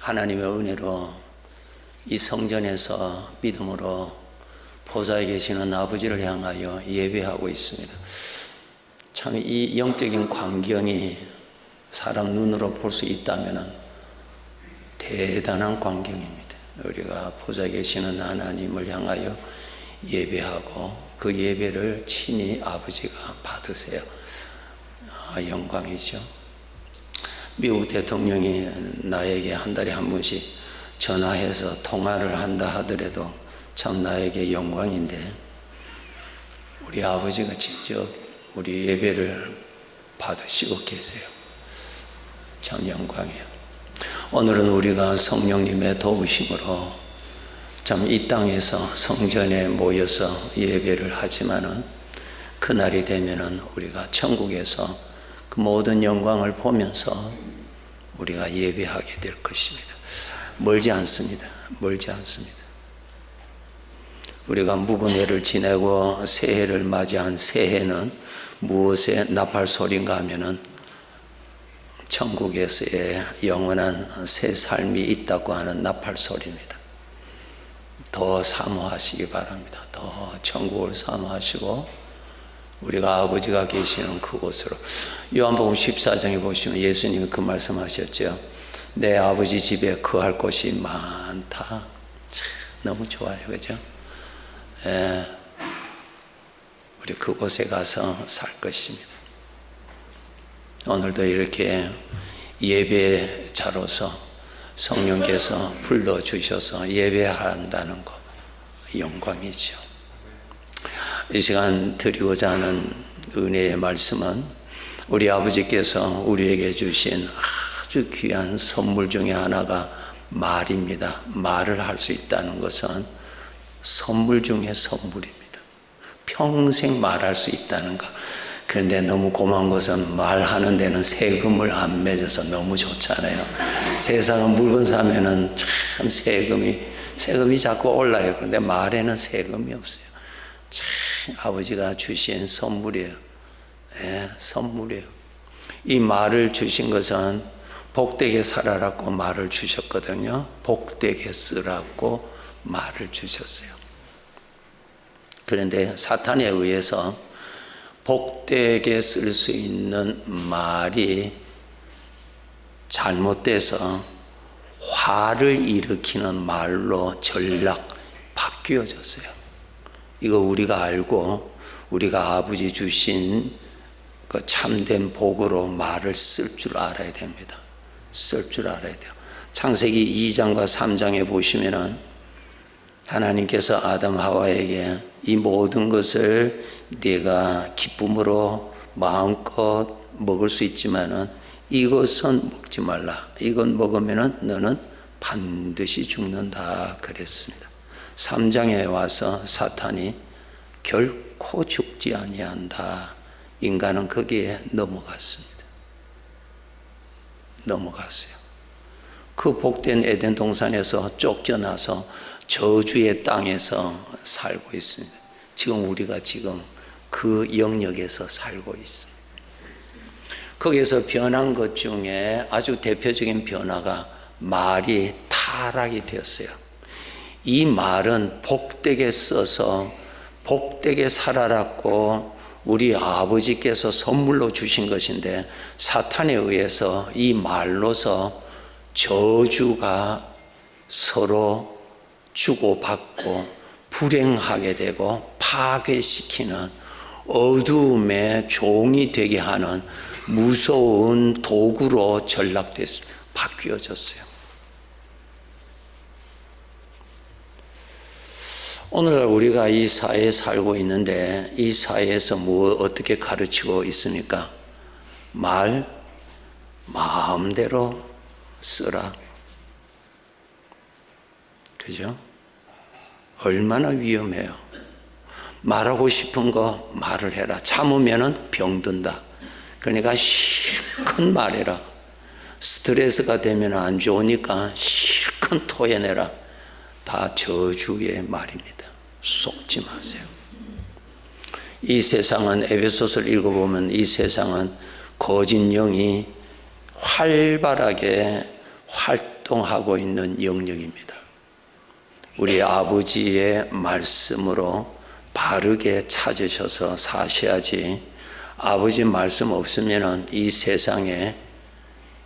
하나님의 은혜로 이 성전에서 믿음으로 보좌에 계시는 아버지를 향하여 예배하고 있습니다. 참 이 영적인 광경이 사람 눈으로 볼 수 있다면 대단한 광경입니다. 우리가 보좌에 계시는 하나님을 향하여 예배하고 그 예배를 친히 아버지가 받으세요. 영광이죠. 미국 대통령이 나에게 한 달에 한 번씩 전화해서 통화를 한다 하더라도 참 나에게 영광인데, 우리 아버지가 직접 우리 예배를 받으시고 계세요. 참 영광이에요. 오늘은 우리가 성령님의 도우심으로 참 이 땅에서 성전에 모여서 예배를 하지만은 그날이 되면은 우리가 천국에서 그 모든 영광을 보면서 우리가 예배하게 될 것입니다. 멀지 않습니다. 멀지 않습니다. 우리가 묵은 해를 지내고 새해를 맞이한 새해는 무엇의 나팔 소리인가 하면은 천국에서의 영원한 새 삶이 있다고 하는 나팔 소리입니다. 더 사모하시기 바랍니다. 더 천국을 사모하시고 우리가 아버지가 계시는 그곳으로. 요한복음 14장에 보시면 예수님이 그 말씀하셨죠. 내 아버지 집에 거할 곳이 많다. 참 너무 좋아요, 그죠? 우리 그곳에 가서 살 것입니다. 오늘도 이렇게 예배자로서 성령께서 불러주셔서 예배한다는 것 영광이죠. 이 시간 드리고자 하는 은혜의 말씀은 우리 아버지께서 우리에게 주신 아주 귀한 선물 중에 하나가 말입니다. 말을 할 수 있다는 것은 선물 중에 선물입니다. 평생 말할 수 있다는 것. 그런데 너무 고마운 것은 말하는 데는 세금을 안 매져서 너무 좋잖아요. 세상은 물건 사면은 참 세금이 자꾸 올라요. 그런데 말에는 세금이 없어요. 참 아버지가 주신 선물이에요. 선물이에요. 이 말을 주신 것은 복되게 살아라고 말을 주셨거든요. 복되게 쓰라고 말을 주셨어요. 그런데 사탄에 의해서 복되게 쓸 수 있는 말이 잘못돼서 화를 일으키는 말로 전락 바뀌어졌어요. 이거 우리가 알고 우리가 아버지 주신 그 참된 복으로 말을 쓸 줄 알아야 됩니다. 쓸 줄 알아야 돼요. 창세기 2장과 3장에 보시면은 하나님께서 아담 하와에게 이 모든 것을 네가 기쁨으로 마음껏 먹을 수 있지만은 이것은 먹지 말라. 이건 먹으면은 너는 반드시 죽는다 그랬습니다. 3장에 와서 사탄이 결코 죽지 아니한다. 인간은 거기에 넘어갔습니다. 넘어갔어요. 그 복된 에덴 동산에서 쫓겨나서 저주의 땅에서 살고 있습니다. 지금 우리가 그 영역에서 살고 있습니다. 거기에서 변한 것 중에 아주 대표적인 변화가 말이 타락이 되었어요. 이 말은 복되게 써서 복되게 살아라고 우리 아버지께서 선물로 주신 것인데 사탄에 의해서 이 말로서 저주가 서로 주고받고 불행하게 되고 파괴시키는 어두움의 종이 되게 하는 무서운 도구로 전락됐습니다. 바뀌어졌어요. 오늘날 우리가 이 사회에 살고 있는데 이 사회에서 어떻게 가르치고 있습니까? 마음대로 쓰라. 그죠? 얼마나 위험해요. 말하고 싶은 거 말을 해라. 참으면은 병든다. 그러니까 실컷 말해라. 스트레스가 되면 안 좋으니까 실컷 토해내라. 다 저주의 말입니다. 속지 마세요. 이 세상은 에베소서를 읽어보면 이 세상은 거짓 영이 활발하게 활동하고 있는 영역입니다. 우리 아버지의 말씀으로 바르게 찾으셔서 사셔야지, 아버지 말씀 없으면 이 세상에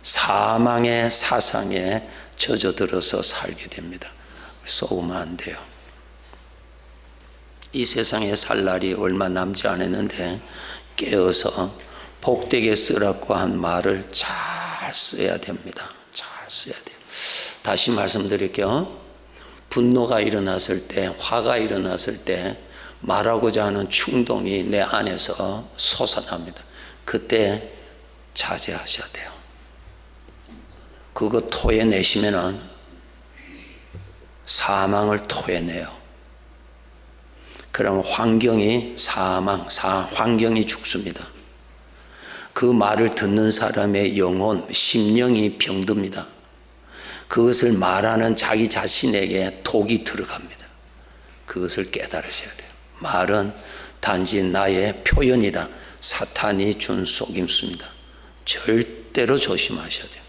사망의 사상에 젖어들어서 살게 됩니다. 속으면 안 돼요. 이 세상에 살 날이 얼마 남지 않았는데 깨어서 복되게 쓰라고 한 말을 잘 써야 됩니다. 잘 써야 돼요. 다시 말씀드릴게요. 분노가 일어났을 때, 화가 일어났을 때 말하고자 하는 충동이 내 안에서 솟아납니다. 그때 자제하셔야 돼요. 그거 토해내시면은 사망을 토해내요. 그럼 환경이 환경이 죽습니다. 그 말을 듣는 사람의 영혼, 심령이 병듭니다. 그것을 말하는 자기 자신에게 독이 들어갑니다. 그것을 깨달으셔야 돼요. 말은 단지 나의 표현이다. 사탄이 준 속임수입니다. 절대로 조심하셔야 돼요.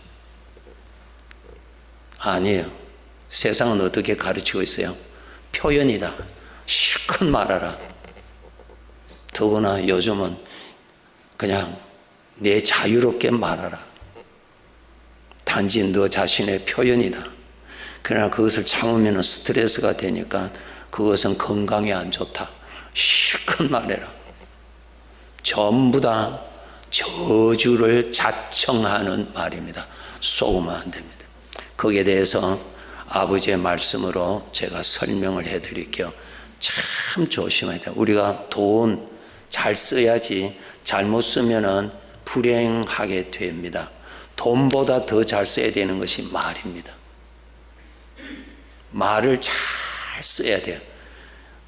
아니에요. 세상은 어떻게 가르치고 있어요? 표현이다. 실컷 말하라. 더구나 요즘은 그냥 내 자유롭게 말하라. 단지 너 자신의 표현이다. 그러나 그것을 참으면 스트레스가 되니까 그것은 건강에 안 좋다. 실컷 말해라. 전부 다 저주를 자청하는 말입니다. 속으면 안 됩니다. 거기에 대해서 아버지의 말씀으로 제가 설명을 해드릴게요. 참 조심해야 돼요. 우리가 돈 잘 써야지, 잘못 쓰면은 불행하게 됩니다. 돈보다 더 잘 써야 되는 것이 말입니다. 말을 잘 써야 돼요.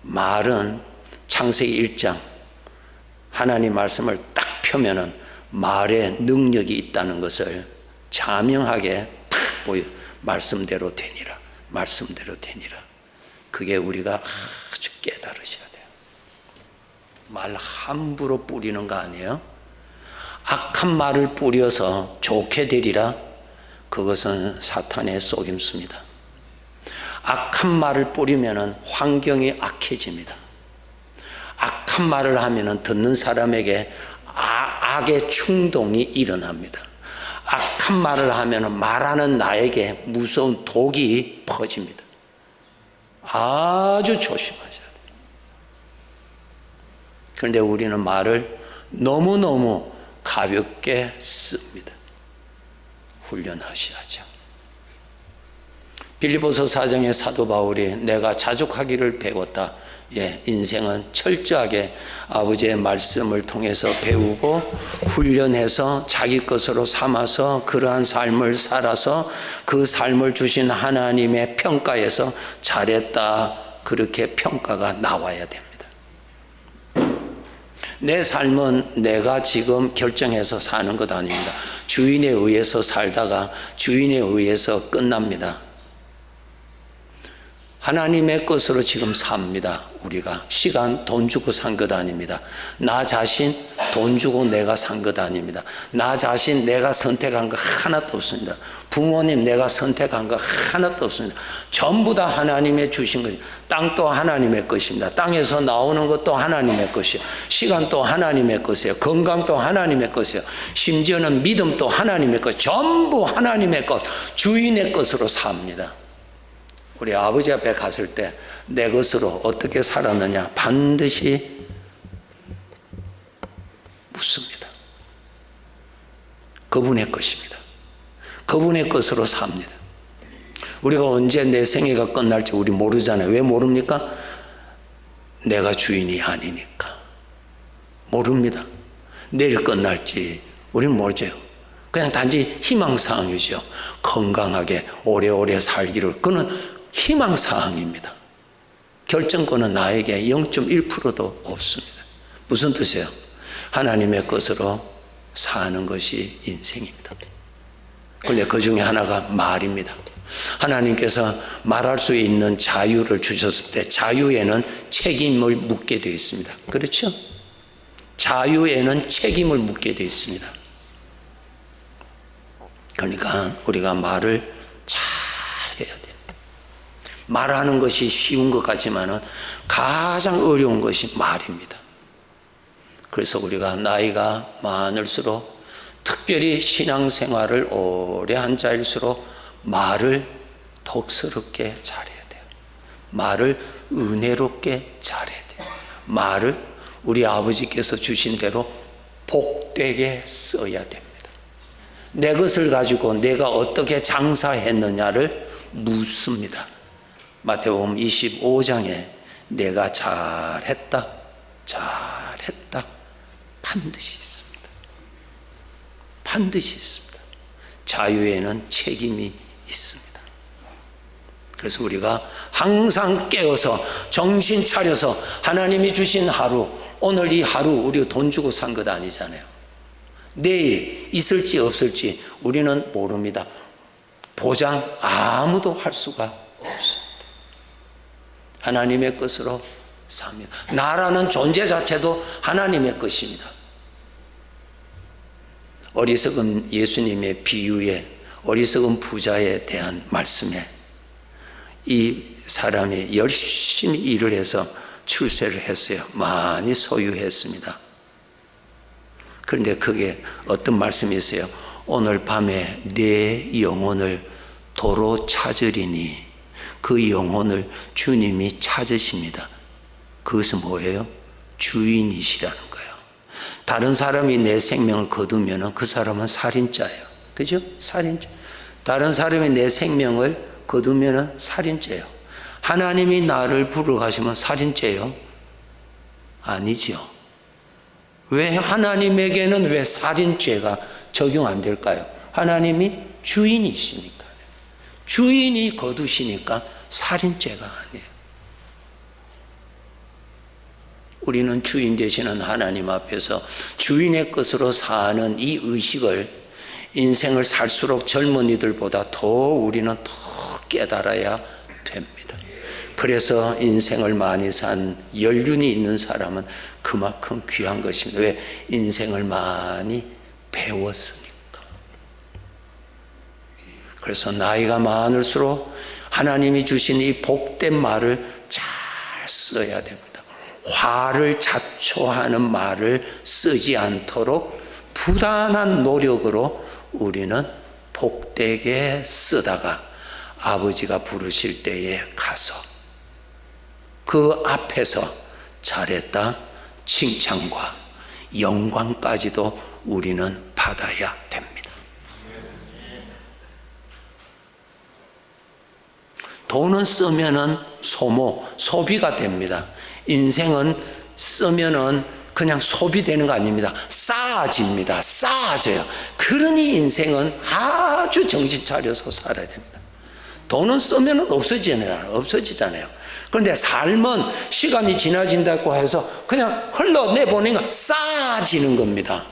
말은 창세기 1장 하나님 말씀을 딱 펴면은 말에 능력이 있다는 것을 자명하게 딱 보여. 말씀대로 되니라. 말씀대로 되니라. 그게 우리가 아주 깨달으셔야 돼요. 말 함부로 뿌리는 거 아니에요? 악한 말을 뿌려서 좋게 되리라. 그것은 사탄의 속임수입니다. 악한 말을 뿌리면 환경이 악해집니다. 악한 말을 하면 듣는 사람에게 악의 충동이 일어납니다. 악한 말을 하면 말하는 나에게 무서운 독이 퍼집니다. 아주 조심하셔야 돼요. 그런데 우리는 말을 너무너무 가볍게 씁니다. 훈련하셔야죠. 빌립보서 4장의 사도 바울이 내가 자족하기를 배웠다. 인생은 철저하게 아버지의 말씀을 통해서 배우고 훈련해서 자기 것으로 삼아서 그러한 삶을 살아서 그 삶을 주신 하나님의 평가에서 잘했다. 그렇게 평가가 나와야 됩니다. 내 삶은 내가 지금 결정해서 사는 것 아닙니다. 주인에 의해서 살다가 주인에 의해서 끝납니다. 하나님의 것으로 지금 삽니다. 우리가 시간 돈 주고 산 것 아닙니다. 나 자신 돈 주고 내가 산 것 아닙니다. 나 자신 내가 선택한 거 하나도 없습니다. 부모님 내가 선택한 거 하나도 없습니다. 전부 다 하나님의 주신 것입니다. 땅도 하나님의 것입니다. 땅에서 나오는 것도 하나님의 것이에요. 시간도 하나님의 것이에요. 건강도 하나님의 것이에요. 심지어는 믿음도 하나님의 것, 전부 하나님의 것, 주인의 것으로 삽니다. 우리 아버지 앞에 갔을 때 내 것으로 어떻게 살았느냐 반드시 묻습니다. 그분의 것입니다. 그분의 것으로 삽니다. 우리가 언제 내 생애가 끝날지 우리 모르잖아요. 왜 모릅니까? 내가 주인이 아니니까 모릅니다. 내일 끝날지 우리는 모르죠. 그냥 단지 희망사항이죠. 건강하게 오래오래 살기를. 그는 희망사항입니다. 결정권은 나에게 0.1%도 없습니다. 무슨 뜻이에요? 하나님의 것으로 사는 것이 인생입니다. 그런데 그 중에 하나가 말입니다. 하나님께서 말할 수 있는 자유를 주셨을 때 자유에는 책임을 묻게 되어 있습니다. 그렇죠? 자유에는 책임을 묻게 되어 있습니다. 그러니까 우리가 말을 잘 말하는 것이 쉬운 것 같지만은 가장 어려운 것이 말입니다. 그래서 우리가 나이가 많을수록 특별히 신앙생활을 오래 한 자일수록 말을 덕스럽게 잘해야 돼요. 말을 은혜롭게 잘해야 돼요. 말을 우리 아버지께서 주신 대로 복되게 써야 됩니다. 내 것을 가지고 내가 어떻게 장사했느냐를 묻습니다. 마태복음 25장에 내가 잘했다, 잘했다 반드시 있습니다. 반드시 있습니다. 자유에는 책임이 있습니다. 그래서 우리가 항상 깨어서 정신 차려서 하나님이 주신 하루, 오늘 이 하루 우리가 돈 주고 산 것 아니잖아요. 내일 있을지 없을지 우리는 모릅니다. 보장 아무도 할 수가 없습니다. 하나님의 것으로 삽니다. 나라는 존재 자체도 하나님의 것입니다. 어리석은 예수님의 비유에 어리석은 부자에 대한 말씀에 이 사람이 열심히 일을 해서 출세를 했어요. 많이 소유했습니다. 그런데 그게 어떤 말씀이 있어요? 오늘 밤에 내 영혼을 도로 찾으리니 그 영혼을 주님이 찾으십니다. 그것은 뭐예요? 주인이시라는 거예요. 다른 사람이 내 생명을 거두면 그 사람은 살인자예요. 그죠? 살인자. 다른 사람이 내 생명을 거두면 살인죄예요. 하나님이 나를 부르러 가시면 살인죄예요? 아니죠. 왜 하나님에게는 왜 살인죄가 적용 안 될까요? 하나님이 주인이시니까요. 주인이 거두시니까 살인죄가 아니에요. 우리는 주인 되시는 하나님 앞에서 주인의 것으로 사는 이 의식을 인생을 살수록 젊은이들보다 더 우리는 더 깨달아야 됩니다. 그래서 인생을 많이 산 연륜이 있는 사람은 그만큼 귀한 것입니다. 왜? 인생을 많이 배웠으니까. 그래서 나이가 많을수록 하나님이 주신 이 복된 말을 잘 써야 됩니다. 화를 자초하는 말을 쓰지 않도록 부단한 노력으로 우리는 복되게 쓰다가 아버지가 부르실 때에 가서 그 앞에서 잘했다 칭찬과 영광까지도 우리는 받아야 됩니다. 돈은 쓰면은 소비가 됩니다. 인생은 쓰면은 그냥 소비되는 거 아닙니다. 쌓아집니다. 쌓아져요. 그러니 인생은 아주 정신 차려서 살아야 됩니다. 돈은 쓰면은 없어지잖아요. 그런데 삶은 시간이 지나진다고 해서 그냥 흘러내보내니까 쌓아지는 겁니다.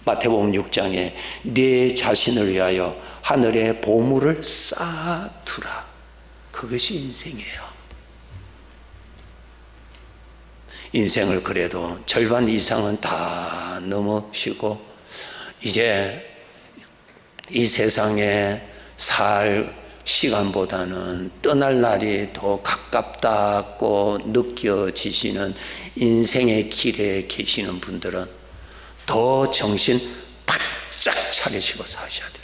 마태복음 6장에 내 자신을 위하여 하늘의 보물을 쌓아두라. 그것이 인생이에요. 인생을 그래도 절반 이상은 다 넘으시고 이제 이 세상에 살 시간보다는 떠날 날이 더 가깝다고 느껴지시는 인생의 길에 계시는 분들은 더 정신 바짝 차리시고 사셔야 돼요.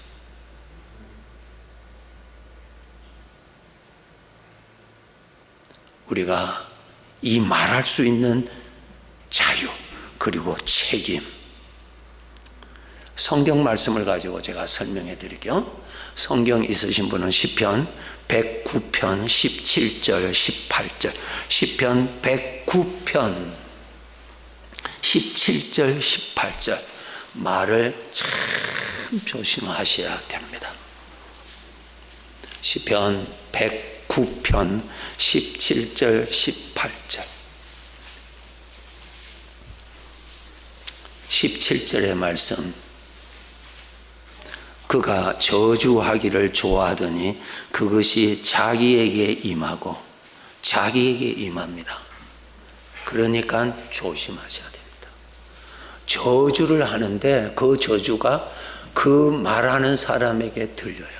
우리가 이 말할 수 있는 자유 그리고 책임, 성경 말씀을 가지고 제가 설명해 드릴게요. 성경 있으신 분은 시편 109편 17절 18절, 시편 109편 17절 18절 말을 참 조심하셔야 됩니다. 시편 109편 17절 18절 17절의 말씀, 그가 저주하기를 좋아하더니 그것이 자기에게 임하고 자기에게 임합니다. 그러니까 조심하셔야 됩니다. 저주를 하는데 그 저주가 그 말하는 사람에게 들려요.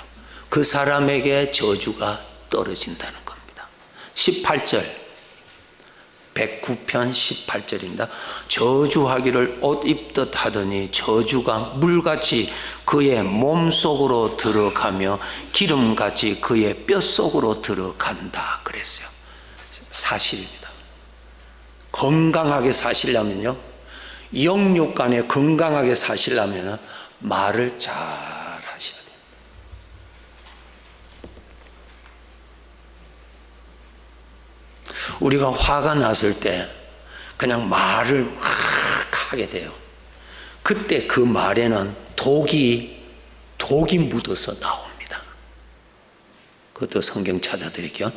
그 사람에게 저주가 떨어진다는 겁니다. 18절 109편 18절입니다. 저주하기를 옷 입듯 하더니 저주가 물같이 그의 몸속으로 들어가며 기름같이 그의 뼛속으로 들어간다 그랬어요. 사실입니다. 건강하게 사시려면요, 영육간에 건강하게 사시려면 말을 잘 하셔야 돼요. 우리가 화가 났을 때 그냥 말을 막 하게 돼요. 그때 그 말에는 독이 묻어서 나옵니다. 그것도 성경 찾아드릴게요.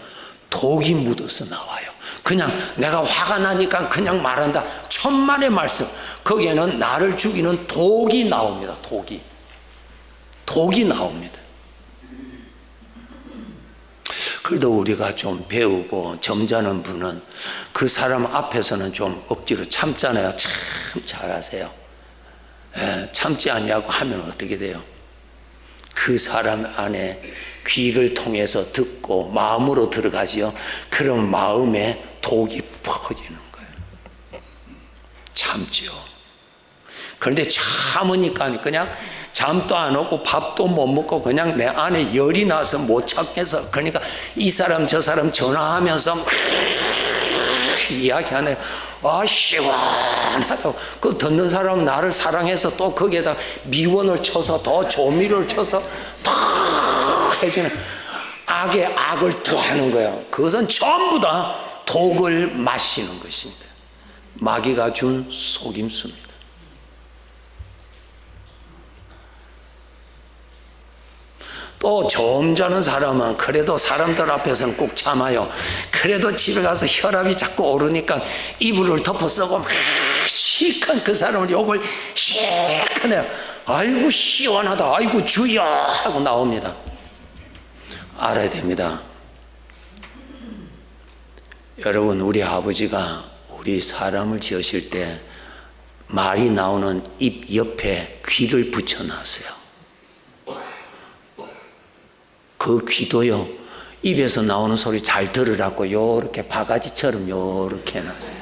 독이 묻어서 나와요. 그냥 내가 화가 나니까 그냥 말한다. 천만의 말씀. 거기에는 나를 죽이는 독이 나옵니다. 독이 나옵니다. 그래도 우리가 좀 배우고 점잖은 분은 그 사람 앞에서는 좀 억지로 참잖아요. 참 잘하세요. 참지 않냐고 하면 어떻게 돼요? 그 사람 안에 귀를 통해서 듣고 마음으로 들어가지요. 그런 마음에 독이 퍼지는 거예요. 참지요. 그런데 참으니까 그냥 잠도 안 오고 밥도 못 먹고 그냥 내 안에 열이 나서 못 참겠어. 그러니까 이 사람 저 사람 전화하면서 이야기하네요. 아, 시원하다고. 그 듣는 사람은 나를 사랑해서 또 거기에다 미원을 쳐서 더 조미료를 쳐서 더 해주는, 악에 악을 더하는 거예요. 그것은 전부 다 독을 마시는 것입니다. 마귀가 준 속임수입니다. 또 점잖은 사람은 그래도 사람들 앞에서는 꼭 참아요. 그래도 집에 가서 혈압이 자꾸 오르니까 이불을 덮어 쓰고 막 실컷 그 사람을 욕을 실컷 해요. 아이고 시원하다, 아이고 주여 하고 나옵니다. 알아야 됩니다. 여러분, 우리 아버지가 우리 사람을 지으실 때 말이 나오는 입 옆에 귀를 붙여놨어요. 그 귀도요, 입에서 나오는 소리 잘 들으라고 요렇게 바가지처럼 요렇게 해놨어요.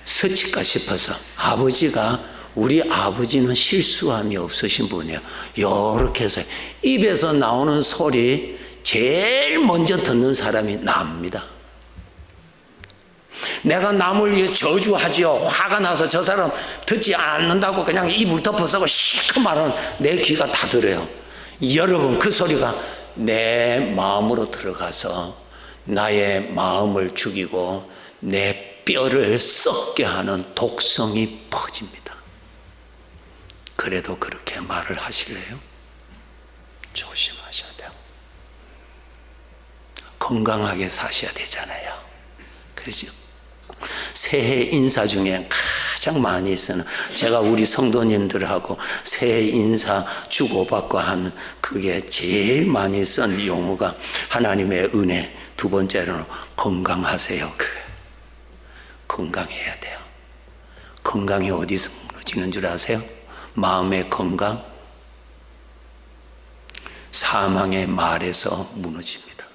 스칠까 싶어서. 아버지가, 우리 아버지는 실수함이 없으신 분이에요. 요렇게 해서 입에서 나오는 소리 제일 먼저 듣는 사람이 납니다. 내가 남을 위해 저주하지요. 화가 나서 저 사람 듣지 않는다고 그냥 입을 덮어쓰고 시커 말하는 내 귀가 다 들어요. 여러분, 그 소리가 내 마음으로 들어가서 나의 마음을 죽이고 내 뼈를 썩게 하는 독성이 퍼집니다. 그래도 그렇게 말을 하실래요? 조심하셔야 돼요. 건강하게 사셔야 되잖아요. 그렇죠? 새해 인사 중에 가장 많이 쓰는, 제가 우리 성도님들하고 새해 인사 주고받고 하는 그게 제일 많이 쓴 용어가 하나님의 은혜, 두 번째로는 건강하세요. 건강해야 돼요. 건강이 어디서 무너지는 줄 아세요? 마음의 건강, 사망의 말에서 무너집니다.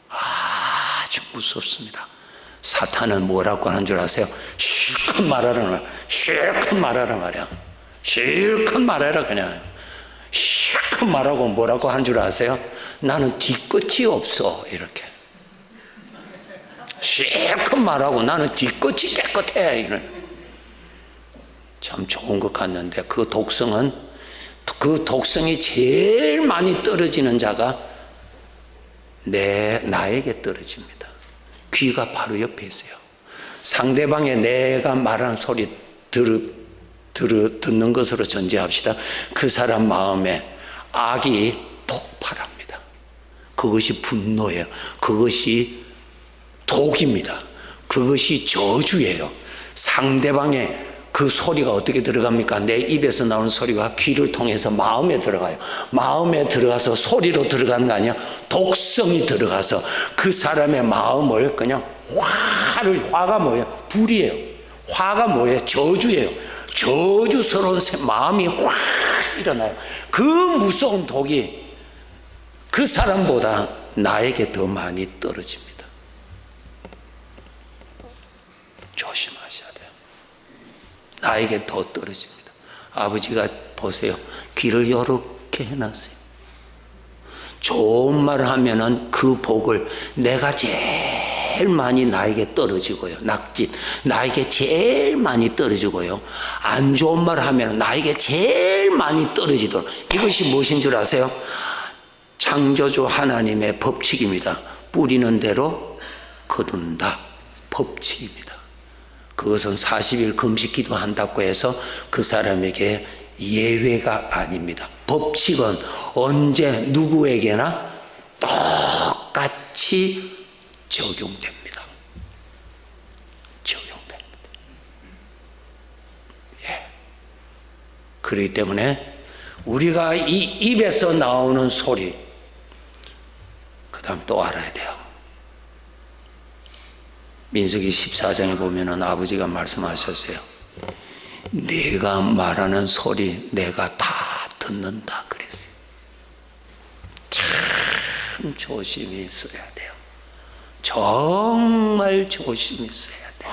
아주 무섭습니다. 사탄은 뭐라고 하는 줄 아세요? 실컷 말하라 말이야. 실컷 말하라 말이야. 실컷 말해라 그냥. 실컷 말하고 뭐라고 하는 줄 아세요? 나는 뒤끝이 없어. 이렇게. 실컷 말하고 나는 뒤끝이 깨끗해. 이런. 참 좋은 것 같는데 그 독성이 제일 많이 떨어지는 자가 나에게 떨어집니다. 귀가 바로 옆에 있어요. 상대방의 내가 말하는 소리 듣는 것으로 전제합시다. 그 사람 마음에 악이 폭발합니다. 그것이 분노예요. 그것이 독입니다. 그것이 저주예요. 상대방의 그 소리가 어떻게 들어갑니까? 내 입에서 나오는 소리가 귀를 통해서 마음에 들어가요. 마음에 들어가서 소리로 들어가는 거 아니야? 독성이 들어가서 그 사람의 마음을 그냥 화가 뭐예요? 불이에요. 화가 뭐예요? 저주예요. 저주스러운 마음이 확 일어나요. 그 무서운 독이 그 사람보다 나에게 더 많이 떨어집니다. 조심하셔야 돼요. 나에게 더 떨어집니다. 아버지가 보세요. 귀를 이렇게 해놨어요. 좋은 말을 하면은 그 복을 내가 제일 많이 나에게 떨어지고요. 낙진, 나에게 제일 많이 떨어지고요. 안 좋은 말을 하면은 나에게 제일 많이 떨어지도록. 이것이 무엇인 줄 아세요? 창조주 하나님의 법칙입니다. 뿌리는 대로 거둔다. 법칙입니다. 그것은 40일 금식 기도한다고 해서 그 사람에게 예외가 아닙니다. 법칙은 언제 누구에게나 똑같이 적용됩니다. 적용됩니다. 예. 그렇기 때문에 우리가 이 입에서 나오는 소리, 그 다음 또 알아야 돼요. 민수기 14장에 보면은 아버지가 말씀하셨어요. 내가 말하는 소리 내가 다 듣는다 그랬어요. 참 조심히 써야 돼요. 정말 조심히 써야 돼요.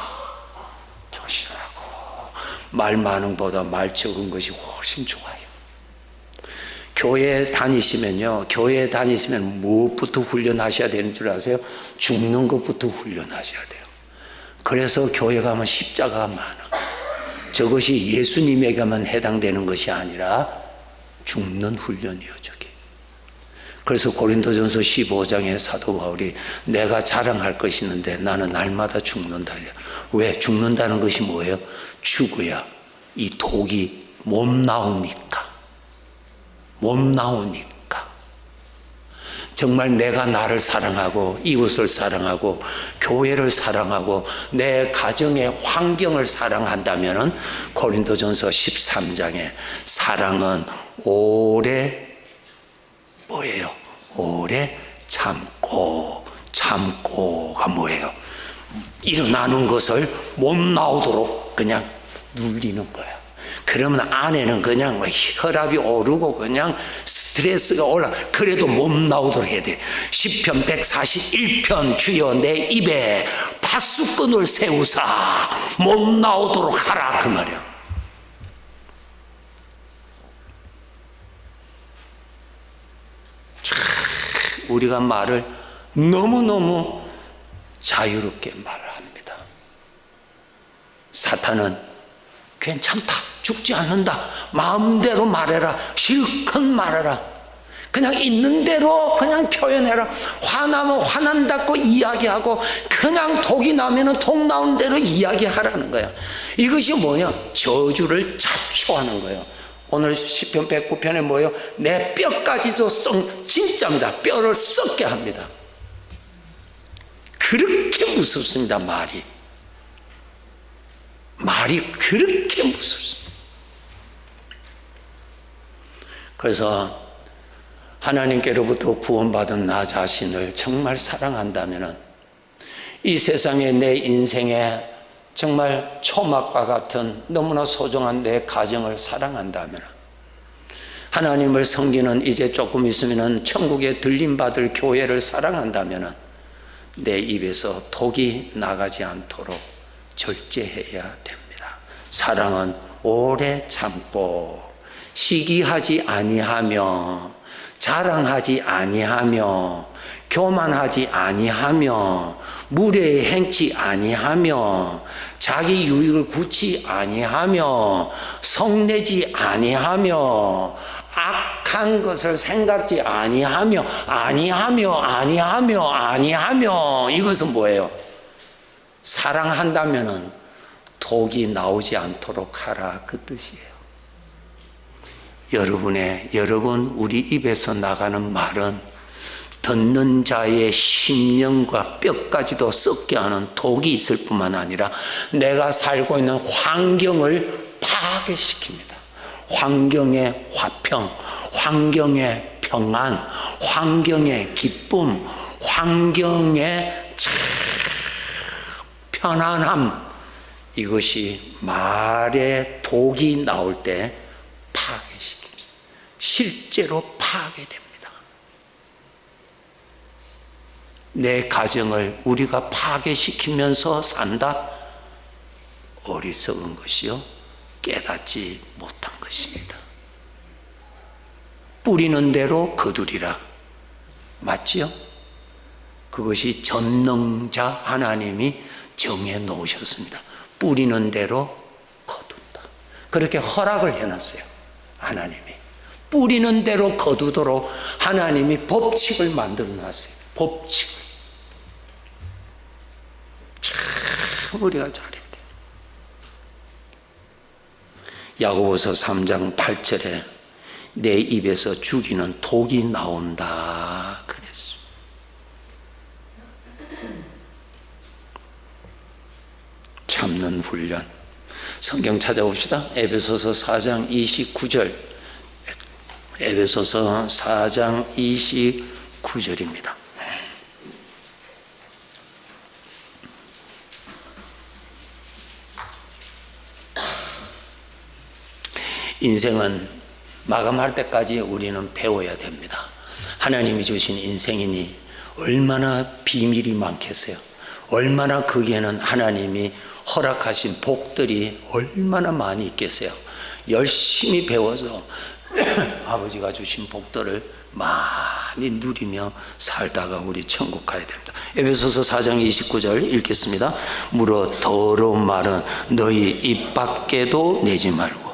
조심하고 말 많은 것보다 말 적은 것이 훨씬 좋아요. 교회 다니시면요, 교회 다니시면 무엇부터 훈련하셔야 되는 줄 아세요? 죽는 것부터 훈련하셔야 돼요. 그래서 교회 가면 십자가가 많아. 저것이 예수님에게만 해당되는 것이 아니라 죽는 훈련이요, 저게. 그래서 고린도전서 15장에 사도 바울이 내가 자랑할 것이 있는데 나는 날마다 죽는다. 왜? 죽는다는 것이 뭐예요? 죽어야 이 독이 못 나오니까. 정말 내가 나를 사랑하고 이웃을 사랑하고 교회를 사랑하고 내 가정의 환경을 사랑한다면 고린도전서 13장에 사랑은 오래 뭐예요? 오래 참고가 뭐예요? 일어나는 것을 못 나오도록 그냥 눌리는 거야. 그러면 안에는 그냥 혈압이 오르고 그냥 스트레스가 올라. 그래도 못 나오도록 해야 돼. 시편 141편 주여 내 입에 파수꾼을 세우사 못 나오도록 하라 그 말이야. 우리가 말을 너무너무 자유롭게 말을 합니다. 사탄은 괜찮다, 죽지 않는다, 마음대로 말해라, 실컷 말해라, 그냥 있는 대로 그냥 표현해라, 화나면 화난다고 이야기하고 그냥 독이 나면 독 나온 대로 이야기하라는 거야. 이것이 뭐냐? 저주를 자초하는 거예요. 오늘 시편 109편에 뭐예요? 내 뼈까지도 진짜입니다. 뼈를 썩게 합니다. 그렇게 무섭습니다. 말이 그렇게 무섭습니다. 그래서 하나님께로부터 구원받은 나 자신을 정말 사랑한다면 이 세상에 내 인생에 정말 초막과 같은 너무나 소중한 내 가정을 사랑한다면, 하나님을 섬기는 이제 조금 있으면 천국에 들림받을 교회를 사랑한다면 내 입에서 독이 나가지 않도록 절제해야 됩니다. 사랑은 오래 참고 시기하지 아니하며 자랑하지 아니하며 교만하지 아니하며 무례에 행치 아니하며 자기 유익을 굳지 아니하며 성내지 아니하며 악한 것을 생각지 아니하며 이것은 뭐예요? 사랑한다면은 독이 나오지 않도록 하라 그 뜻이에요. 여러분 우리 입에서 나가는 말은 듣는 자의 심령과 뼈까지도 썩게 하는 독이 있을 뿐만 아니라 내가 살고 있는 환경을 파괴시킵니다. 환경의 화평, 환경의 평안, 환경의 기쁨, 환경의 편안함, 이것이 말에 독이 나올 때 파괴시킵니다. 실제로 파괴됩니다. 내 가정을 우리가 파괴시키면서 산다? 어리석은 것이요, 깨닫지 못한 것입니다. 뿌리는 대로 거두리라. 맞지요? 그것이 전능자 하나님이 정해 놓으셨습니다. 뿌리는 대로 거둔다. 그렇게 허락을 해놨어요. 하나님이 뿌리는 대로 거두도록 하나님이 법칙을 만들어 놨어요. 법칙을. 참 우리가 잘해야 돼요. 야고보서 3장 8절에 내 입에서 죽이는 독이 나온다 그랬습니다. 참는 훈련. 성경 찾아봅시다. 에베소서 4장 29절. 에베소서 4장 29절입니다. 인생은 마감할 때까지 우리는 배워야 됩니다. 하나님이 주신 인생이니 얼마나 비밀이 많겠어요. 얼마나 거기에는 하나님이 허락하신 복들이 얼마나 많이 있겠어요. 열심히 배워서 아버지가 주신 복들을 많이 누리며 살다가 우리 천국 가야 됩니다. 에베소서 4장 29절 읽겠습니다. 무릇 더러운 말은 너희 입 밖에도 내지 말고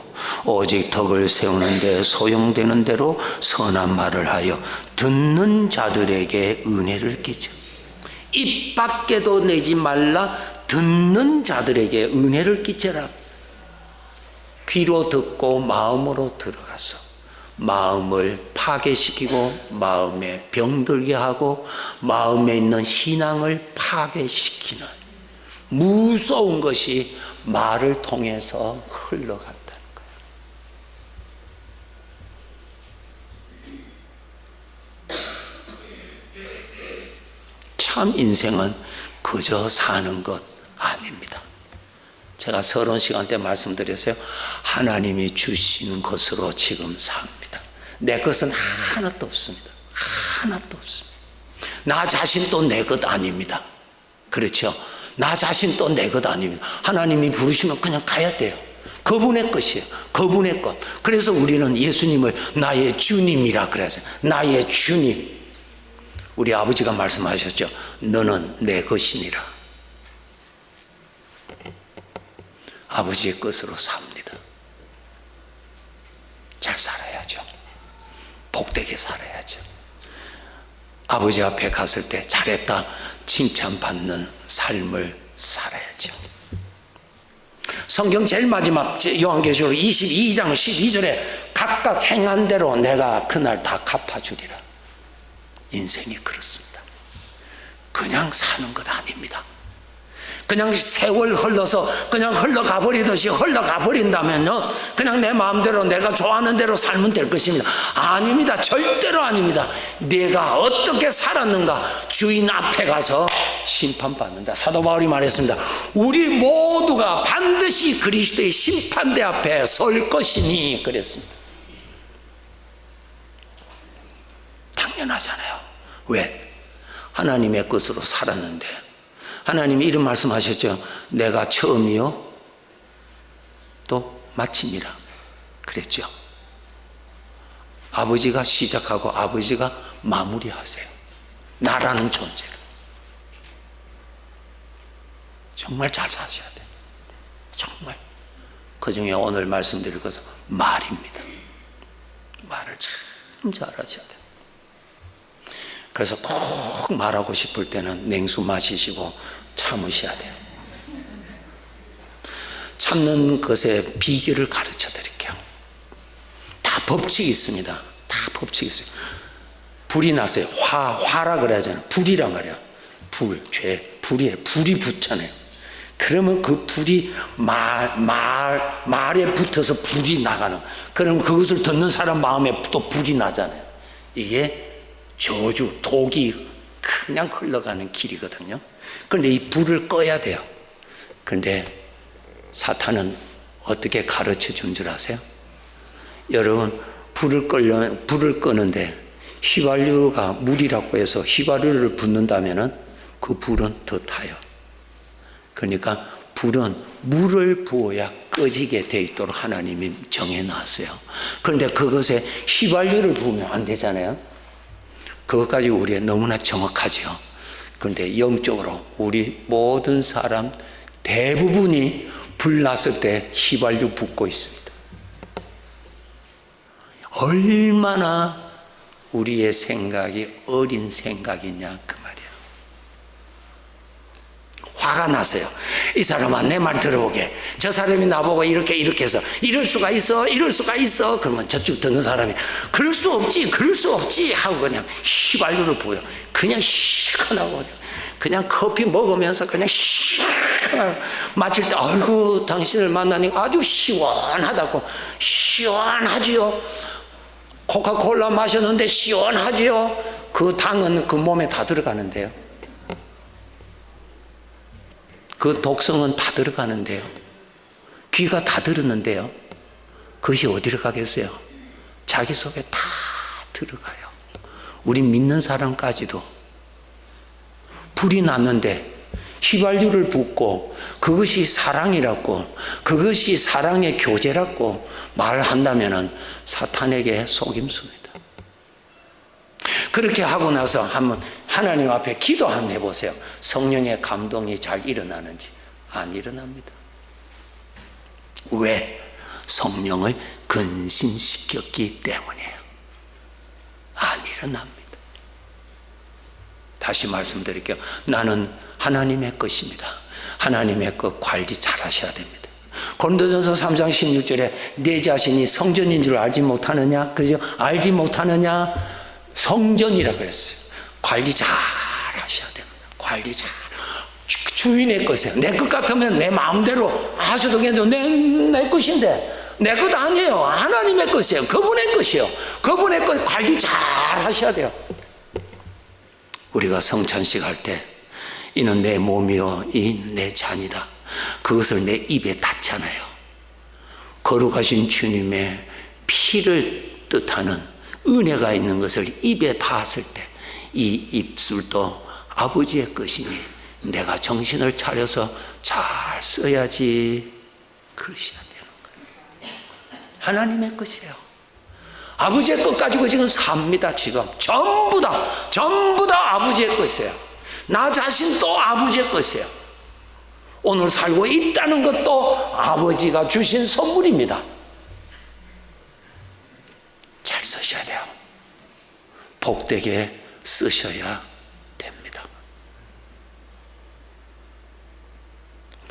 오직 덕을 세우는데 소용되는 대로 선한 말을 하여 듣는 자들에게 은혜를 끼쳐. 입 밖에도 내지 말라. 듣는 자들에게 은혜를 끼쳐라. 귀로 듣고 마음으로 들어가서 마음을 파괴시키고 마음에 병들게 하고 마음에 있는 신앙을 파괴시키는 무서운 것이 말을 통해서 흘러간다는 거예요. 참 인생은 그저 사는 것 아닙니다. 제가 서론 시간 때 말씀드렸어요. 하나님이 주시는 것으로 지금 삽니다. 내 것은 하나도 없습니다. 하나도 없습니다. 나 자신도 내 것 아닙니다. 그렇죠? 나 자신도 내 것 아닙니다. 하나님이 부르시면 그냥 가야 돼요. 그분의 것이에요. 그분의 것. 그래서 우리는 예수님을 나의 주님이라 그랬어요. 나의 주님. 우리 아버지가 말씀하셨죠. 너는 내 것이니라. 아버지의 것으로 삽니다. 잘 살아야죠. 복되게 살아야죠. 아버지 앞에 갔을 때 잘했다 칭찬받는 삶을 살아야죠. 성경 제일 마지막 요한계시록 22장 12절에 각각 행한 대로 내가 그날 다 갚아주리라. 인생이 그렇습니다. 그냥 사는 것 아닙니다. 그냥 세월 흘러서 그냥 흘러가 버리듯이 흘러가 버린다면요, 그냥 내 마음대로 내가 좋아하는 대로 살면 될 것입니다. 아닙니다. 절대로 아닙니다. 내가 어떻게 살았는가 주인 앞에 가서 심판받는다. 사도 바울이 말했습니다. 우리 모두가 반드시 그리스도의 심판대 앞에 설 것이니 그랬습니다. 당연하잖아요. 왜? 하나님의 것으로 살았는데 하나님이 이런 말씀하셨죠. 내가 처음이요 또 마침이라 그랬죠. 아버지가 시작하고 아버지가 마무리하세요. 나라는 존재를. 정말 잘 사셔야 돼요. 정말. 그중에 오늘 말씀드릴 것은 말입니다. 말을 참 잘하셔야 돼요. 그래서 꼭 말하고 싶을 때는 냉수 마시시고 참으셔야 돼요. 참는 것의 비결을 가르쳐 드릴게요. 다 법칙이 있습니다. 다 법칙이 있어요. 불이 났어요. 화라 그래야잖아요. 불이란 말이야. 죄, 불이에요. 불이 붙잖아요. 그러면 그 불이 말에 붙어서 불이 나가는. 그럼 그것을 듣는 사람 마음에 또 불이 나잖아요. 이게 저주, 독이 그냥 흘러가는 길이거든요. 그런데 이 불을 꺼야 돼요. 그런데 사탄은 어떻게 가르쳐 준 줄 아세요? 여러분, 불을 끄는데 휘발유가 물이라고 해서 휘발유를 붓는다면은 그 불은 더 타요. 그러니까 불은 물을 부어야 꺼지게 돼 있도록 하나님이 정해놨어요. 그런데 그것에 휘발유를 부으면 안 되잖아요. 그것까지 우리 너무나 정확하죠. 그런데 영적으로 우리 모든 사람 대부분이 불 났을 때 휘발유 붓고 있습니다. 얼마나 우리의 생각이 어린 생각이냐 그 말이에요. 화가 났어요. 이 사람아 내 말 들어보게. 저 사람이 나보고 이렇게 해서 이럴 수가 있어. 그러면 저쪽 듣는 사람이 그럴 수 없지 하고 그냥 휘발유를 부어요. 그냥 시원하고 그냥 커피 먹으면서 그냥 시원하고 마칠 때 아이고 당신을 만나니까 아주 시원하다고. 시원하지요. 코카콜라 마셨는데 시원하지요. 그 당은 그 몸에 다 들어가는데요. 그 독성은 다 들어가는데요. 귀가 다 들었는데요. 그것이 어디로 가겠어요? 자기 속에 다 들어가요. 우리 믿는 사람까지도 불이 났는데 휘발유를 붓고 그것이 사랑이라고, 그것이 사랑의 교제라고 말한다면 사탄에게 속임수입니다. 그렇게 하고 나서 한번 하나님 앞에 기도 한번 해보세요. 성령의 감동이 잘 일어나는지. 안 일어납니다. 왜? 성령을 근심시켰기 때문이에요. 안 일어납니다. 다시 말씀드릴게요. 나는 하나님의 것입니다. 하나님의 것 관리 잘 하셔야 됩니다. 고린도전서 3장 16절에 내 자신이 성전인 줄 알지 못하느냐? 그죠? 알지 못하느냐? 성전이라 그랬어요. 관리 잘 하셔야 됩니다. 관리 잘. 주인의 것이에요. 내 것 같으면 내 마음대로 하셔도 괜찮아요. 내 것인데 내 것 아니에요. 하나님의 것이에요. 그분의 것이에요. 그분의 것 관리 잘 하셔야 돼요. 우리가 성찬식 할 때 이는 내 몸이요 이 내 잔이다. 그것을 내 입에 닿잖아요. 거룩하신 주님의 피를 뜻하는 은혜가 있는 것을 입에 닿았을 때 이 입술도 아버지의 것이니 내가 정신을 차려서 잘 써야지. 그러셔야 되는 거예요. 하나님의 것이에요. 아버지의 것 가지고 지금 삽니다. 지금 전부 다 아버지의 것이에요. 나 자신도 아버지의 것이에요. 오늘 살고 있다는 것도 아버지가 주신 선물입니다. 잘 쓰셔야 돼요. 복되게 쓰셔야 됩니다.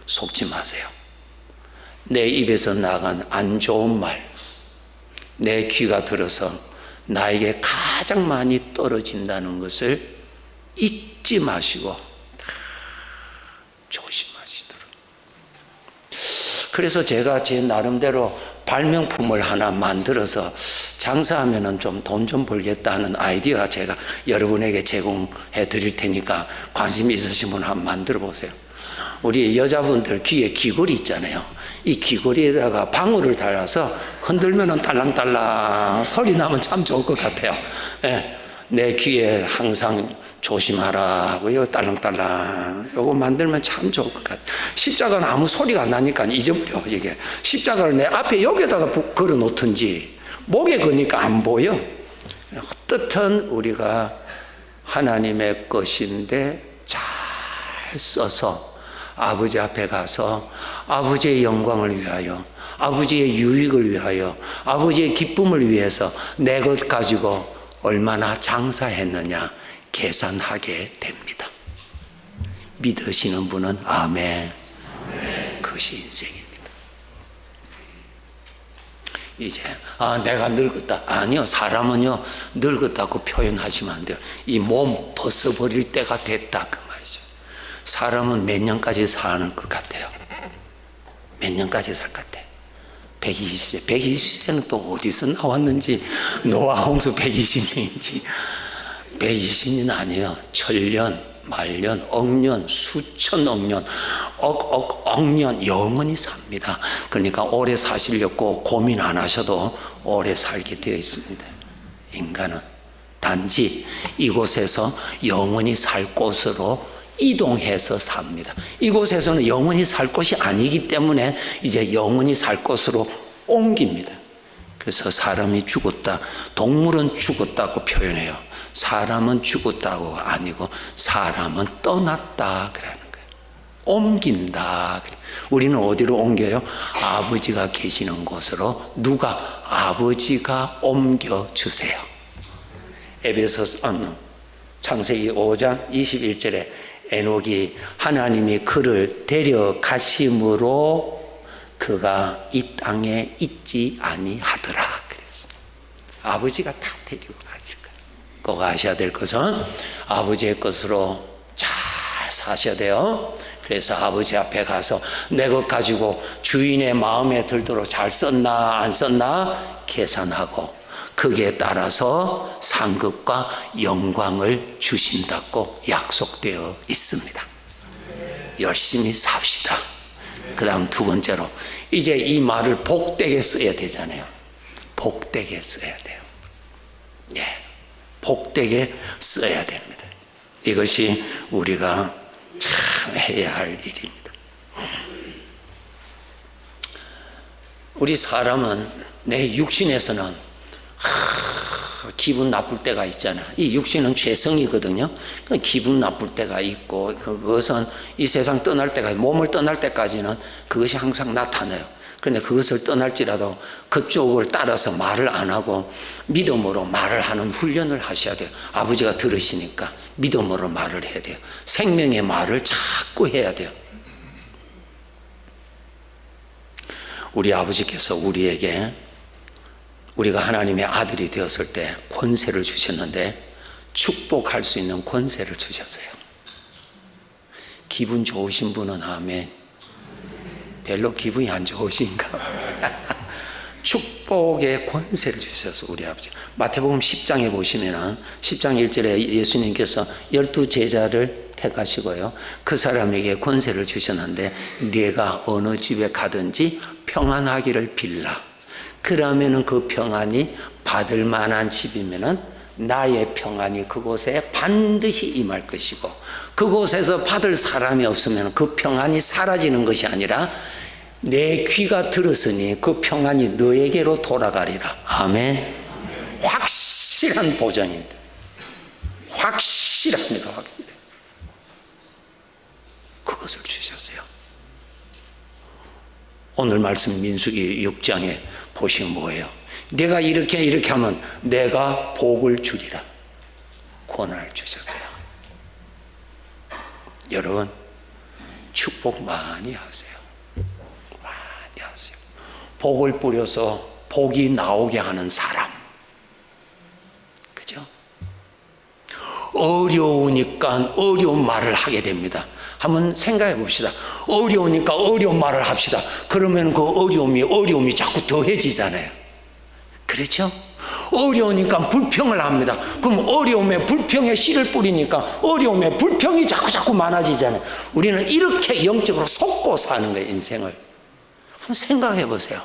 속지 마세요. 내 입에서 나간 안 좋은 말, 내 귀가 들어서 나에게 가장 많이 떨어진다는 것을 잊지 마시고 조심하시도록. 그래서 제가 제 나름대로 발명품을 하나 만들어서 장사하면은 좀 돈 좀 벌겠다는 아이디어 제가 여러분에게 제공해 드릴 테니까 관심 있으신 분 한번 만들어 보세요. 우리 여자분들 귀에 귀걸이 있잖아요. 이 귀걸이에다가 방울을 달아서 흔들면은 딸랑딸랑 소리 나면 참 좋을 것 같아요. 네, 내 귀에 항상 조심하라 하고요. 딸랑딸랑 요거 만들면 참 좋을 것 같아요. 십자가는 아무 소리가 안 나니까 잊어버려. 이게 십자가를 내 앞에 여기다가 걸어 놓든지 목에 거니까 안 보여. 어떻든 우리가 하나님의 것인데 잘 써서 아버지 앞에 가서 아버지의 영광을 위하여, 아버지의 유익을 위하여, 아버지의 기쁨을 위해서 내 것 가지고 얼마나 장사했느냐 계산하게 됩니다. 믿으시는 분은 아멘. 그것이 인생입니다. 이제 내가 늙었다. 아니요. 사람은요 늙었다고 표현하시면 안 돼요. 이 몸 벗어버릴 때가 됐다 그 말이죠. 사람은 몇 년까지 사는 것 같아요? 몇 년까지 살 것 같아? 120세. 120세는 또 어디서 나왔는지, 노아 홍수 120년인지 120년 아니에요. 천년, 만년, 억년, 수천억 년, 억년 영원히 삽니다. 그러니까 오래 사시려고 고민 안 하셔도 오래 살게 되어 있습니다. 인간은 단지 이곳에서 영원히 살 곳으로 이동해서 삽니다. 이곳에서는 영원히 살 곳이 아니기 때문에 이제 영원히 살 곳으로 옮깁니다. 그래서 사람이 죽었다, 동물은 죽었다고 표현해요. 사람은 죽었다고가 아니고 사람은 떠났다 그러는 거예요. 옮긴다. 우리는 어디로 옮겨요? 아버지가 계시는 곳으로. 누가? 아버지가 옮겨주세요. 창세기 5장 21절에 에녹이 하나님이 그를 데려가심으로 그가 이 땅에 있지 아니하더라 그랬어. 아버지가 다 데리고 가실 거예요. 꼭 아셔야 될 것은 아버지의 것으로 잘 사셔야 돼요. 그래서 아버지 앞에 가서 내 것 가지고 주인의 마음에 들도록 잘 썼나 안 썼나 계산하고 그게 따라서 상급과 영광을 주신다고 약속되어 있습니다. 열심히 삽시다. 그 다음 두 번째로 이제 이 말을 복되게 써야 되잖아요. 복되게 써야 돼요. 예, 복되게 써야 됩니다. 이것이 우리가 참 해야 할 일입니다. 우리 사람은 내 육신에서는 기분 나쁠 때가 있잖아. 이 육신은 죄성이거든요. 기분 나쁠 때가 있고 그것은 이 세상 떠날 때까지, 몸을 떠날 때까지는 그것이 항상 나타나요. 그런데 그것을 떠날지라도 그쪽을 따라서 말을 안 하고 믿음으로 말을 하는 훈련을 하셔야 돼요. 아버지가 들으시니까 믿음으로 말을 해야 돼요. 생명의 말을 자꾸 해야 돼요. 우리 아버지께서 우리에게 우리가 하나님의 아들이 되었을 때 권세를 주셨는데 축복할 수 있는 권세를 주셨어요. 기분 좋으신 분은 아멘. 별로 기분이 안 좋으신가 봅니다. 축복의 권세를 주셔서 우리 아버지. 마태복음 10장에 보시면은 10장 1절에 예수님께서 12제자를 택하시고요. 그 사람에게 권세를 주셨는데 네가 어느 집에 가든지 평안하기를 빌라. 그러면은 그 평안이 받을 만한 집이면은 나의 평안이 그곳에 반드시 임할 것이고 그곳에서 받을 사람이 없으면 그 평안이 사라지는 것이 아니라 내 귀가 들었으니 그 평안이 너에게로 돌아가리라. 아멘. 확실한 보장입니다. 확실합니다. 그것을 주셨어요. 오늘 말씀 민수기 6장에 보시면 뭐예요? 내가 이렇게 하면 내가 복을 주리라. 권한을 주셨어요. 여러분 축복 많이 하세요. 많이 하세요. 복을 뿌려서 복이 나오게 하는 사람. 그죠? 어려우니까 어려운 말을 하게 됩니다. 한번 생각해 봅시다. 어려우니까 어려운 말을 합시다. 그러면 그 어려움이 자꾸 더해지잖아요. 그렇죠? 어려우니까 불평을 합니다. 그럼 어려움에 불평의 씨를 뿌리니까 어려움에 불평이 자꾸 많아지잖아요. 우리는 이렇게 영적으로 속고 사는 거예요, 인생을. 한번 생각해 보세요.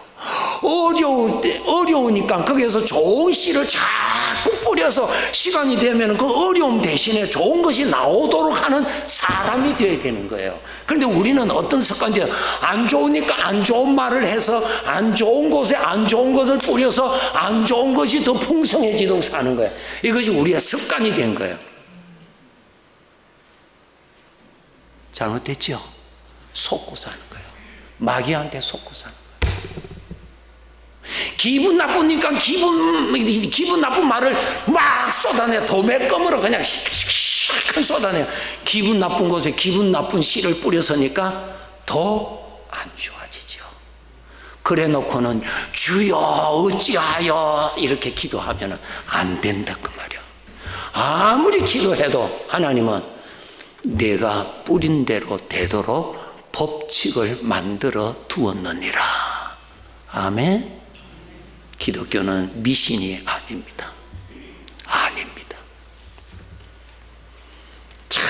어려우니까 거기에서 좋은 씨를 자꾸 뿌려서 시간이 되면 그 어려움 대신에 좋은 것이 나오도록 하는 사람이 되어야 되는 거예요. 그런데 우리는 어떤 습관이에요? 안 좋으니까 안 좋은 말을 해서 안 좋은 곳에 안 좋은 것을 뿌려서 안 좋은 것이 더 풍성해지도록 사는 거예요. 이것이 우리의 습관이 된 거예요. 잘못됐죠? 속고 사는 거예요. 마귀한테 속고 사는 거예요. 기분 나쁘니까 기분 나쁜 말을 막 쏟아내. 도매껌으로 그냥 샥 쏟아내요. 기분 나쁜 곳에 기분 나쁜 씨를 뿌려서니까 더 안 좋아지죠. 그래 놓고는 주여 어찌하여 이렇게 기도하면 안 된다 그 말이야. 아무리 기도해도 하나님은 내가 뿌린 대로 되도록 법칙을 만들어 두었느니라. 아멘. 기독교는 미신이 아닙니다. 아닙니다. 참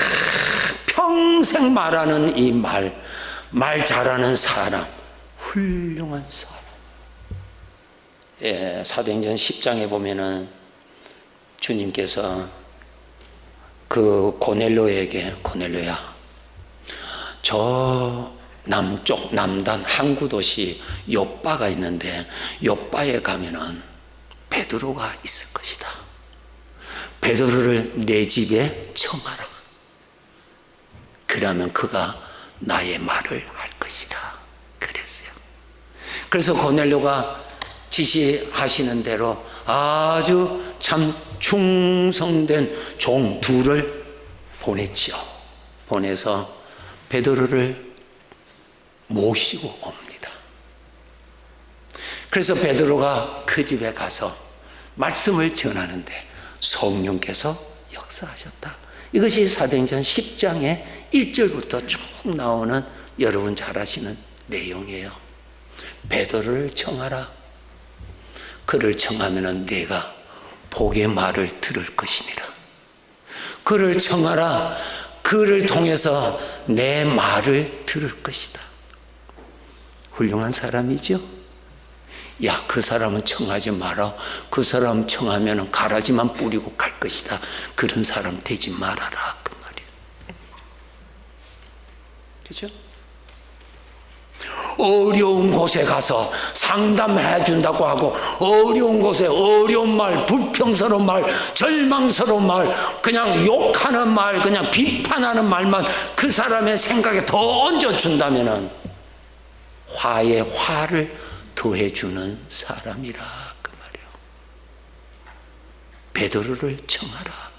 평생 말하는 이 말 잘하는 사람, 훌륭한 사람. 예, 사도행전 10장에 보면은 주님께서 그 고넬료에게, 고넬료야, 저 남쪽 남단 항구 도시 욥바가 있는데 욥바에 가면은 베드로가 있을 것이다. 베드로를 내 집에 청하라. 그러면 그가 나의 말을 할 것이라 그랬어요. 그래서 고넬료가 지시하시는 대로 아주 참 충성된 종 둘을 보냈죠. 보내서 베드로를 모시고 옵니다. 그래서 베드로가 그 집에 가서 말씀을 전하는데 성령께서 역사하셨다. 이것이 사도행전 10장의 1절부터 쭉 나오는 여러분 잘 아시는 내용이에요. 베드로를 청하라. 그를 청하면은 내가 복의 말을 들을 것이니라. 그를 청하라. 그를 통해서 내 말을 들을 것이다. 훌륭한 사람이죠. 야, 그 사람은 청하지 마라. 그 사람 청하면 가라지만 뿌리고 갈 것이다. 그런 사람 되지 말아라. 그 말이에요. 그죠? 어려운 곳에 가서 상담해 준다고 하고, 어려운 곳에 어려운 말, 불평스러운 말, 절망스러운 말, 그냥 욕하는 말, 그냥 비판하는 말만 그 사람의 생각에 더 얹어준다면 화에 화를 더해주는 사람이라 그 말이에요. 베드로를 청하라.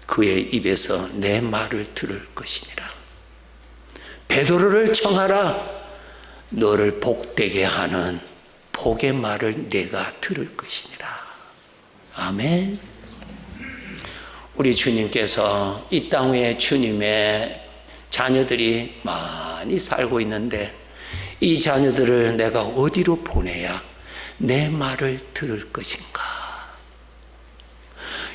그의 입에서 내 말을 들을 것이니라. 베드로를 청하라. 너를 복되게 하는 복의 말을 내가 들을 것이니라. 아멘. 우리 주님께서 이 땅 위에 주님의 자녀들이 많이 살고 있는데 이 자녀들을 내가 어디로 보내야 내 말을 들을 것인가?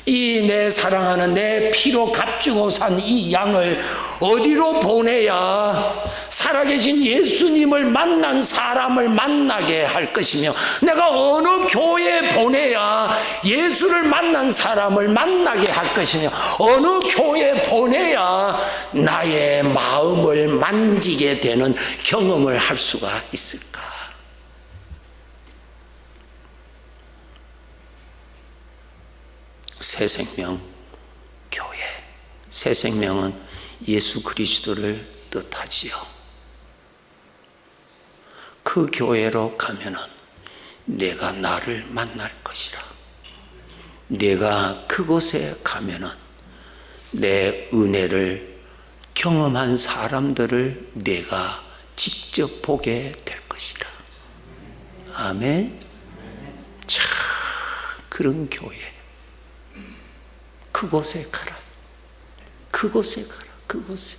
이 내 사랑하는 내 피로 값주고 산 이 양을 어디로 보내야 살아계신 예수님을 만난 사람을 만나게 할 것이며, 내가 어느 교회에 보내야 예수를 만난 사람을 만나게 할 것이며, 어느 교회에 보내야 나의 마음을 만지게 되는 경험을 할 수가 있을까? 새 생명 교회. 새 생명은 예수 그리스도를 뜻하지요. 그 교회로 가면은 내가 나를 만날 것이라. 내가 그곳에 가면은 내 은혜를 경험한 사람들을 내가 직접 보게 될 것이라. 아멘. 참 그런 교회. 그곳에 가라. 그곳에 가라. 그곳에.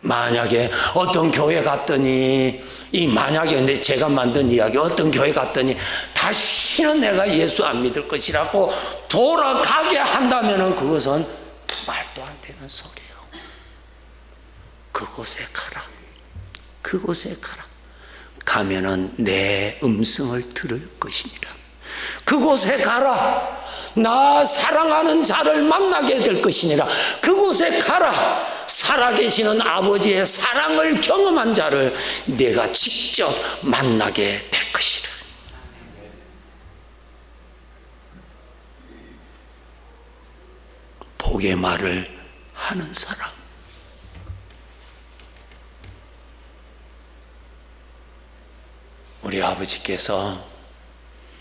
만약에 어떤 교회 갔더니, 이 만약에 제가 만든 이야기, 어떤 교회 갔더니 다시는 내가 예수 안 믿을 것이라고 돌아가게 한다면 그것은 말도 안 되는 소리예요. 그곳에 가라. 그곳에 가라. 가면은 내 음성을 들을 것이니라. 그곳에 가라. 나 사랑하는 자를 만나게 될 것이니라. 그곳에 가라. 살아계시는 아버지의 사랑을 경험한 자를 내가 직접 만나게 될 것이라. 복의 말을 하는 사람. 우리 아버지께서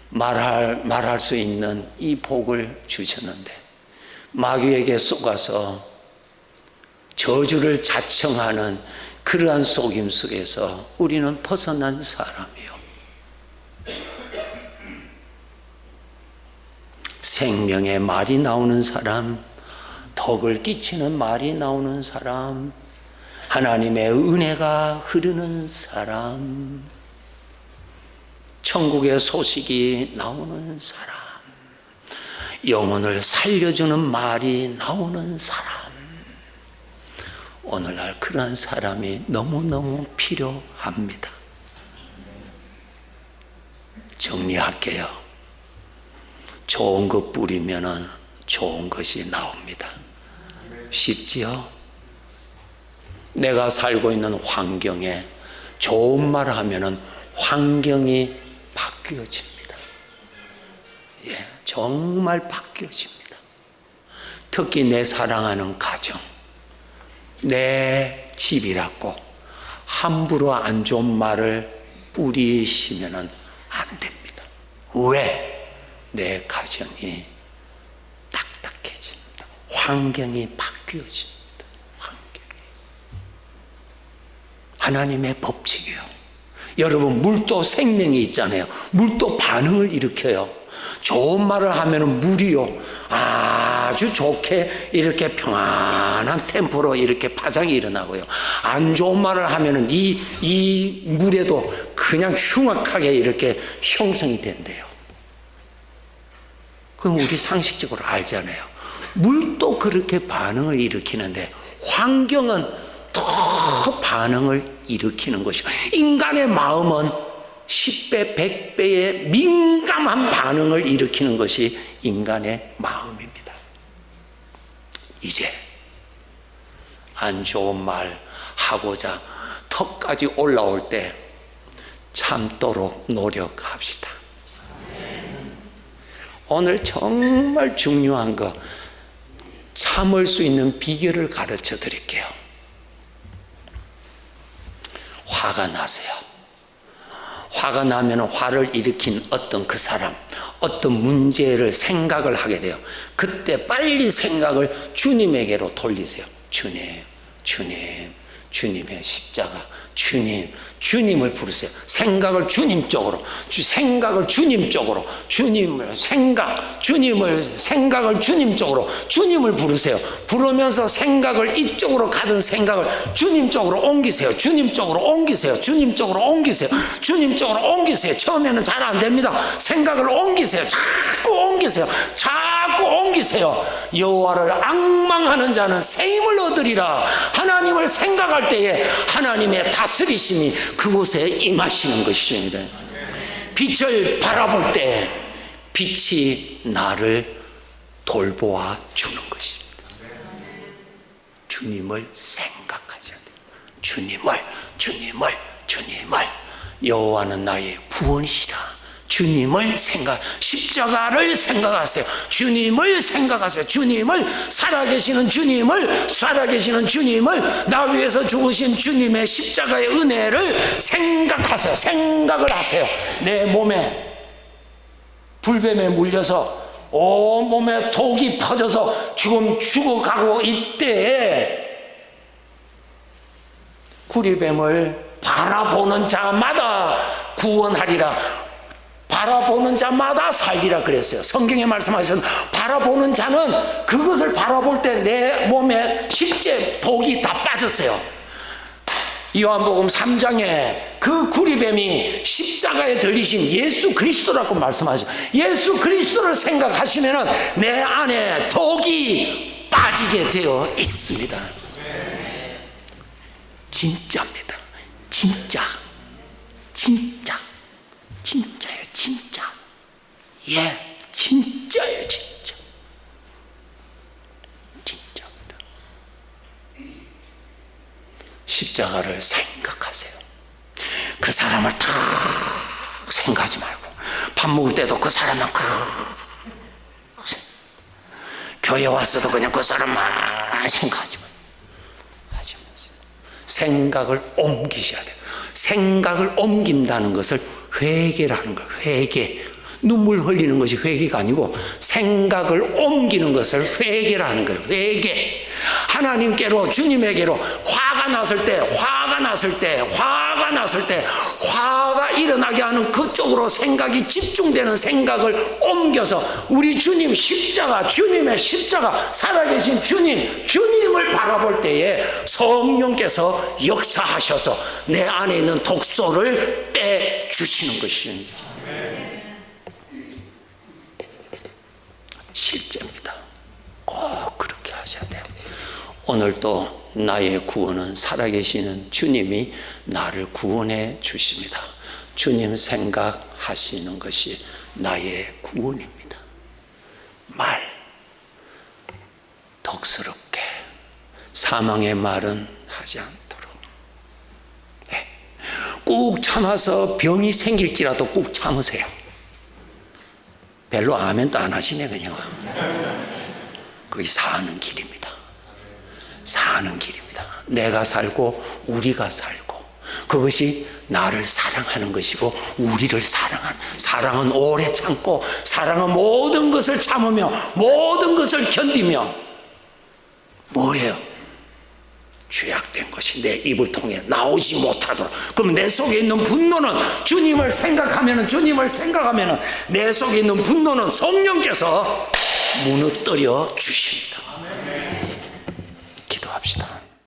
말할 수 있는 이 복을 주셨는데 마귀에게 속아서 저주를 자청하는 그러한 속임 속에서 우리는 벗어난 사람이요. 생명의 말이 나오는 사람, 덕을 끼치는 말이 나오는 사람, 하나님의 은혜가 흐르는 사람, 천국의 소식이 나오는 사람, 영혼을 살려주는 말이 나오는 사람. 오늘날 그러한 사람이 너무너무 필요합니다. 정리할게요. 좋은 것 뿌리면은 좋은 것이 나옵니다. 쉽지요? 내가 살고 있는 환경에 좋은 말을 하면은 환경이 바뀌어집니다. 예, 정말 바뀌어집니다. 특히 내 사랑하는 가정, 내 집이라고 함부로 안 좋은 말을 뿌리시면은 안 됩니다. 왜? 내 가정이 딱딱해집니다. 환경이 바뀌어집니다. 하나님의 법칙이에요. 여러분, 물도 생명이 있잖아요. 물도 반응을 일으켜요. 좋은 말을 하면 물이요, 아주 좋게 이렇게 평안한 템포로 이렇게 파장이 일어나고요. 안 좋은 말을 하면 이 물에도 그냥 흉악하게 이렇게 형성이 된대요. 그럼 우리 상식적으로 알잖아요. 물도 그렇게 반응을 일으키는데 환경은 더 반응을 일으키는 것이고, 인간의 마음은 10배, 100배의 민감한 반응을 일으키는 것이 인간의 마음입니다. 이제 안 좋은 말 하고자 턱까지 올라올 때 참도록 노력합시다. 오늘 정말 중요한 거, 참을 수 있는 비결을 가르쳐 드릴게요. 화가 나세요. 화가 나면 화를 일으킨 어떤 그 사람, 어떤 문제를 생각을 하게 돼요. 그때 빨리 생각을 주님에게로 돌리세요. 주님, 주님, 주님의 십자가, 주님, 주님을 부르세요. 생각을 주님 쪽으로, 생각을 주님 쪽으로, 주님을 생각을 주님 쪽으로, 주님을 부르세요. 부르면서 생각을 이쪽으로 가던 생각을 주님 쪽으로 옮기세요. 주님 쪽으로 옮기세요. 주님 쪽으로 옮기세요. 주님 쪽으로 옮기세요. 처음에는 잘 안 됩니다. 생각을 옮기세요. 자꾸 옮기세요. 자꾸 옮기세요. 여호와를 앙망하는 자는 새 힘을 얻으리라. 하나님을 생각할 때에 하나님의 다스리심이 그곳에 임하시는 것입니다. 빛을 바라볼 때 빛이 나를 돌보아 주는 것입니다. 주님을 생각하셔야 돼요. 주님을 여호와는 나의 구원이시라. 주님을 십자가를 생각하세요. 주님을 생각하세요. 살아계시는 주님을, 나 위해서 죽으신 주님의 십자가의 은혜를 생각하세요. 생각을 하세요. 내 몸에 불뱀에 물려서 온 몸에 독이 퍼져서 지금 죽어가고 있대에 구리뱀을 바라보는 자마다 구원하리라. 바라보는 자마다 살리라 그랬어요. 성경에 말씀하신 바라보는 자는 그것을 바라볼 때 내 몸에 십제 독이 다 빠졌어요. 요한복음 3장에 그 구리뱀이 십자가에 들리신 예수 그리스도라고 말씀하죠. 예수 그리스도를 생각하시면 내 안에 독이 빠지게 되어 있습니다. 진짜입니다. 진짜예요, 진짜. 예, 진짜예요, 진짜. 진짜입니다. 십자가를 생각하세요. 그 사람을 다 생각하지 말고, 밥 먹을 때도 그 사람만 교회 왔어도 그냥 그 사람만 생각하지 마세요. 생각을 옮기셔야 돼요. 생각을 옮긴다는 것을 회개라는 거예요. 회개. 눈물 흘리는 것이 회개가 아니고 생각을 옮기는 것을 회개라는 거예요. 회개. 하나님께로, 주님에게로 화가 났을 때 화가 일어나게 하는 그쪽으로 생각이 집중되는 생각을 옮겨서 우리 주님 십자가, 주님의 십자가, 살아계신 주님을 바라볼 때에 성령께서 역사하셔서 내 안에 있는 독소를 빼주시는 것입니다. 실제입니다. 꼭 그렇게 하셔야 돼요. 오늘도 나의 구원은 살아계시는 주님이 나를 구원해 주십니다. 주님 생각하시는 것이 나의 구원입니다. 말, 덕스럽게 사망의 말은 하지 않도록. 네. 꾹 참아서 병이 생길지라도 꾹 참으세요. 별로 아멘도 안 하시네 그냥. 그게 사는 길입니다. 사는 길입니다. 내가 살고 우리가 살고, 그것이 나를 사랑하는 것이고 우리를 사랑은 오래 참고, 사랑은 모든 것을 참으며 모든 것을 견디며, 뭐예요? 죄악된 것이 내 입을 통해 나오지 못하도록. 그럼 내 속에 있는 분노는 주님을 생각하면 내 속에 있는 분노는 성령께서 무너뜨려 주십니다. 기도합시다.